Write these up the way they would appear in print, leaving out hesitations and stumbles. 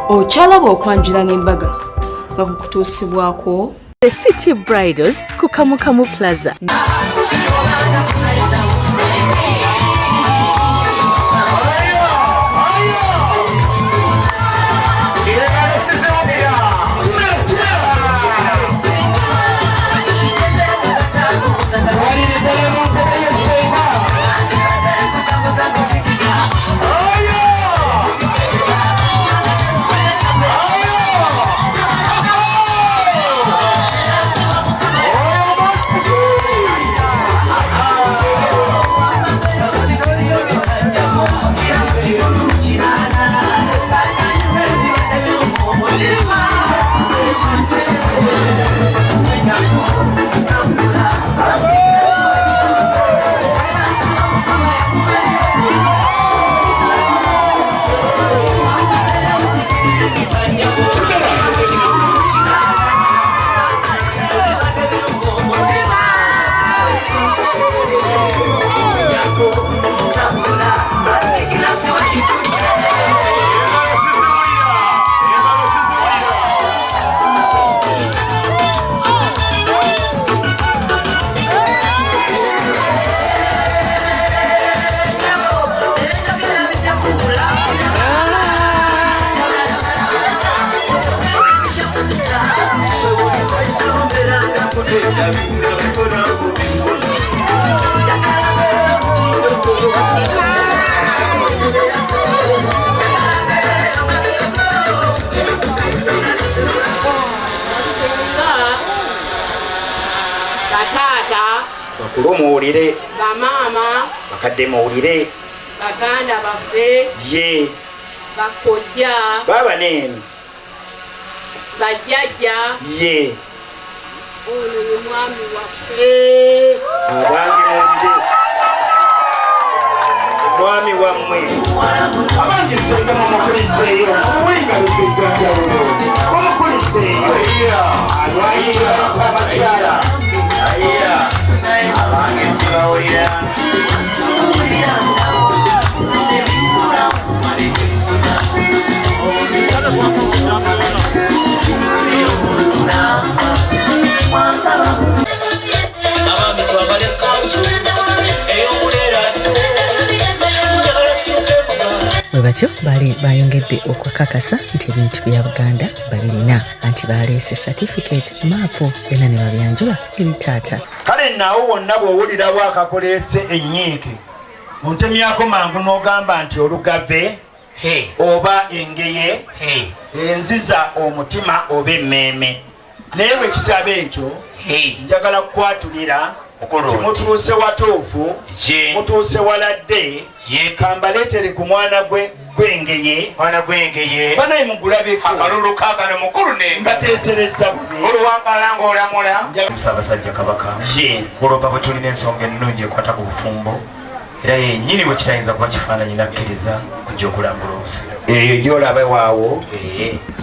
Okyalaba okwanjula n'embaga nga kukutuusibwako The City Bridals ku Kamukamu Plaza. Muwulire bamama bakadde muwulire baganda baffe ye bakojja baba neno bajjajja ye ono ye mwami waffe abange muwulire mwami wammwe abange senga mumukuliseeyo mumuwengaliseezanjawulo mumukuliseeyo alwayira abakyala Bwe batyo baali bayongedde okukakasa nti ebintu bya Buganda babirina anti baleese certificate maapu bena ne babyanjula eri taata. Kale naawo wonna bw'owulirawo akakoleese ennyiike ontemyako mangu n'ogamba nti olugave oba engeye enziza omutima oba emmeeme. Naye bwe kitabo ekyo njagala kukwatulira nti mutuuse watuufu mutuuse waladde kambaleetere ku mwana gwengeye banaye mugulabeko akalulu kaagano mukulu ne mbateesereza bubi oluwambala ng'olamula Ssaabasajja Kabaka olwoba bwe tulina ensonga ennungi ekwata ku bufumbo era yennyini bwe kitayinza kuba kifaananyi nakkiriza kujja okulambula obusi eyo gyolaba waawo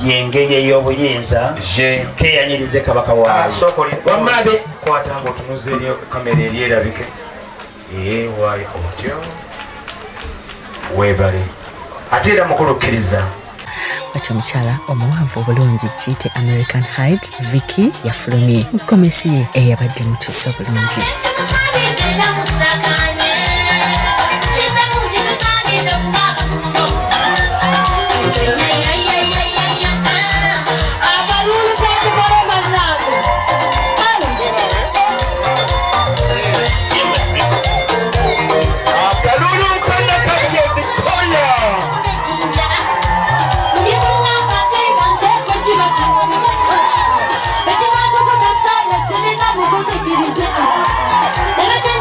yengeye ey'obuyinza keeyanyirize kabaka waawo wamaabe kwata ng'otunuza eri kamera eri erabike waayo otyo weebale ate era mukulu kkiriza. Watyo omukyala omuwanvu obulungi kiyite American Height Vicky yafulumye mu komesi ye eyabadde mutuusa obulungi. Let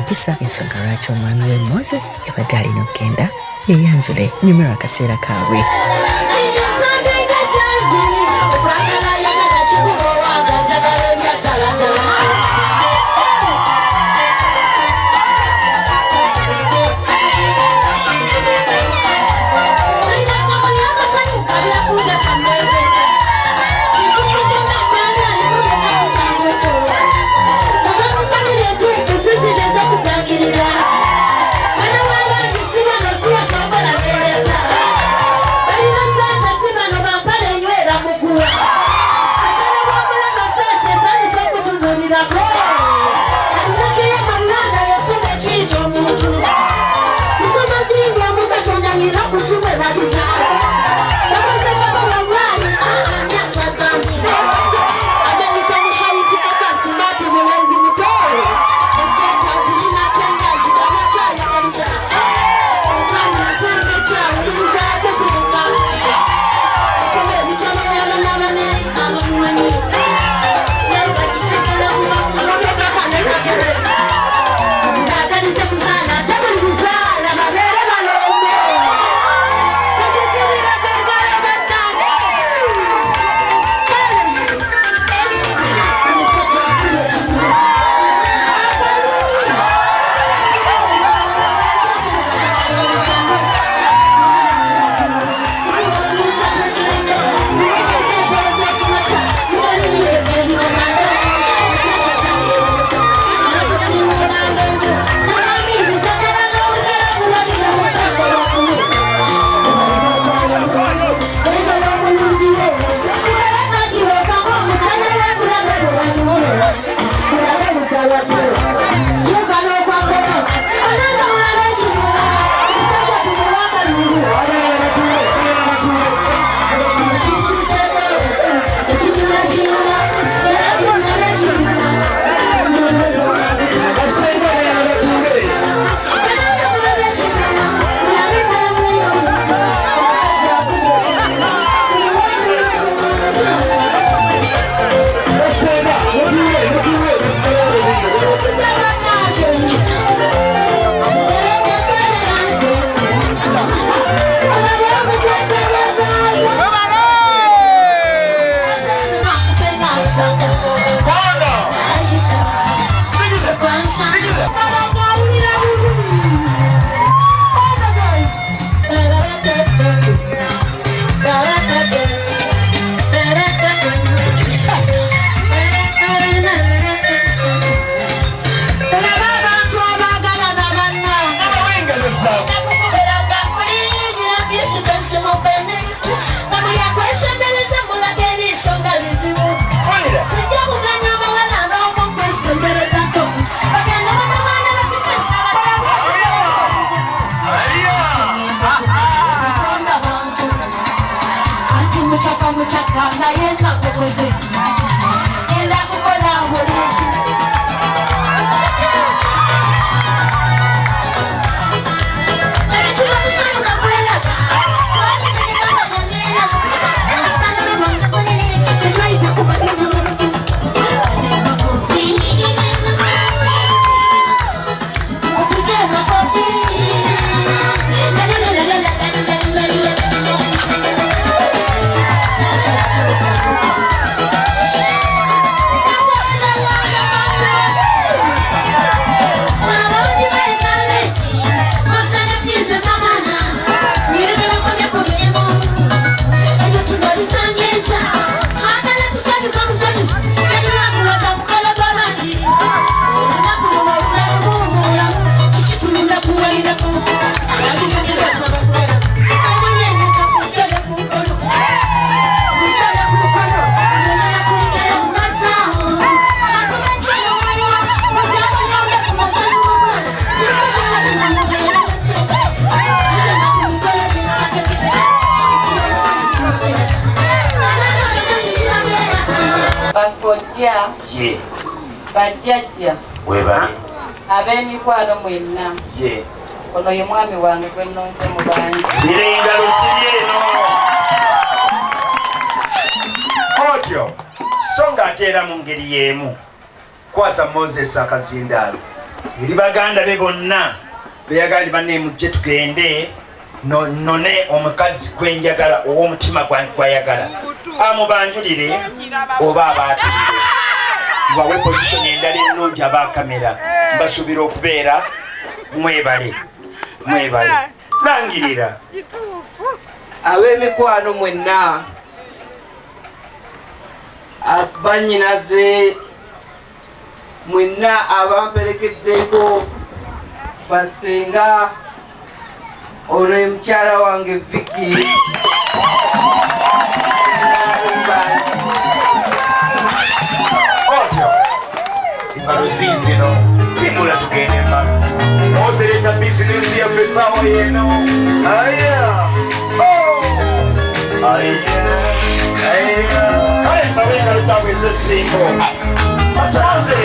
mpisa ensonga lwaki omwami we Moses yabadde alina okugenda yeyanjule nyumirwa akaseera kaabwe. Bajjajja webali ab'emikwano mwenna ono ye mwami wange gwe nnonze mu bangi birenga lusiri eno otyo so ng'ate era mu ngeri y'emu kwasa Moses akazindaalo eri baganda be bonna beyagala banne mujje tugende none omukazi gwenjagala ow'omutima gwayagala amubanjulire oba abaatulire bawe position endala ennungi abakamera mbasuubira okubeera mwebale langirira ab'emikwano mwenna banyinaze mwenna abamperekeddeko basenga ono mukyala wange Vicky zino simula tugende osereta bizinesi yaffe sawa yeno kale mbabenga lusawa ezesimbo basanze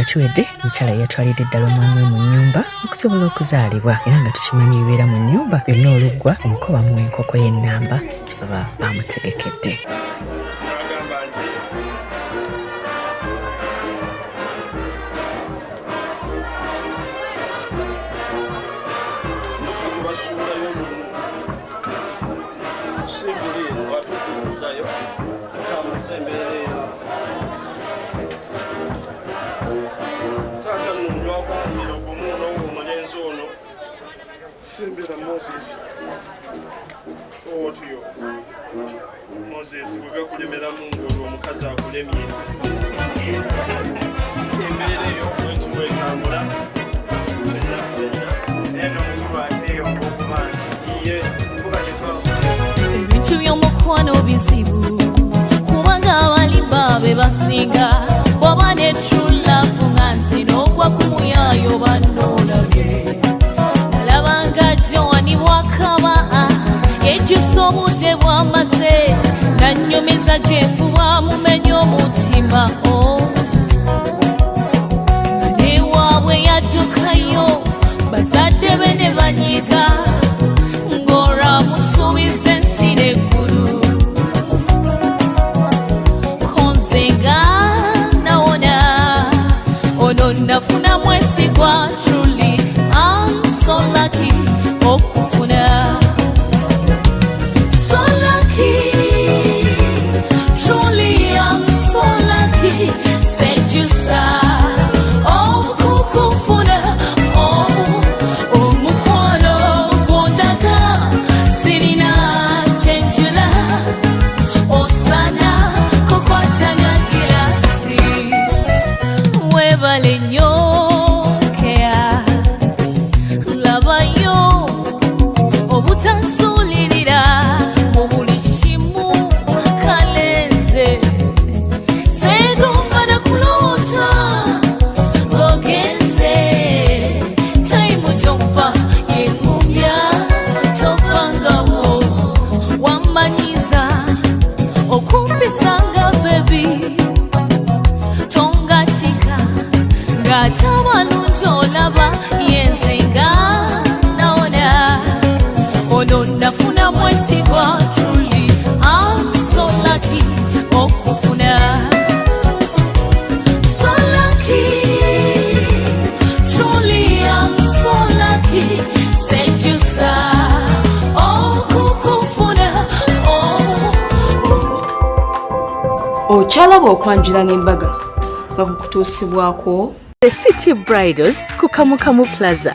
nga kiwedde mukyala yatwalidde ddala omwana we mu nnyumba okusobola okuzaalibwa era nga tukimanyi bibeera mu nnyumba byonna oluggwa omukoba mu enkoko y'ennamba kye baba bamutegekedde. Sembera Moses wega kulemera mungu omukazi akulemye embeera eyo wenkiwe etambula eno mukulu ateeyo okubanti iye ebintu by'omukwano bizibu kubanga abalimba be basinga bw'oba ne true love nga nzina ogwa ku muyaayo bannoolabye nalabanga John Bwakaba yejjusa obudde bw'amaze nannyumiza Jefu bwamumenya omutima newaabwe yaddukayo bazadde be ne banyiga ng'olwamusuubiza ensi n'eggulu konze nga nawona okyalaba okwanjula n'embaga nga kukutuusibwako The City Bridals ku Kamukamu Plaza.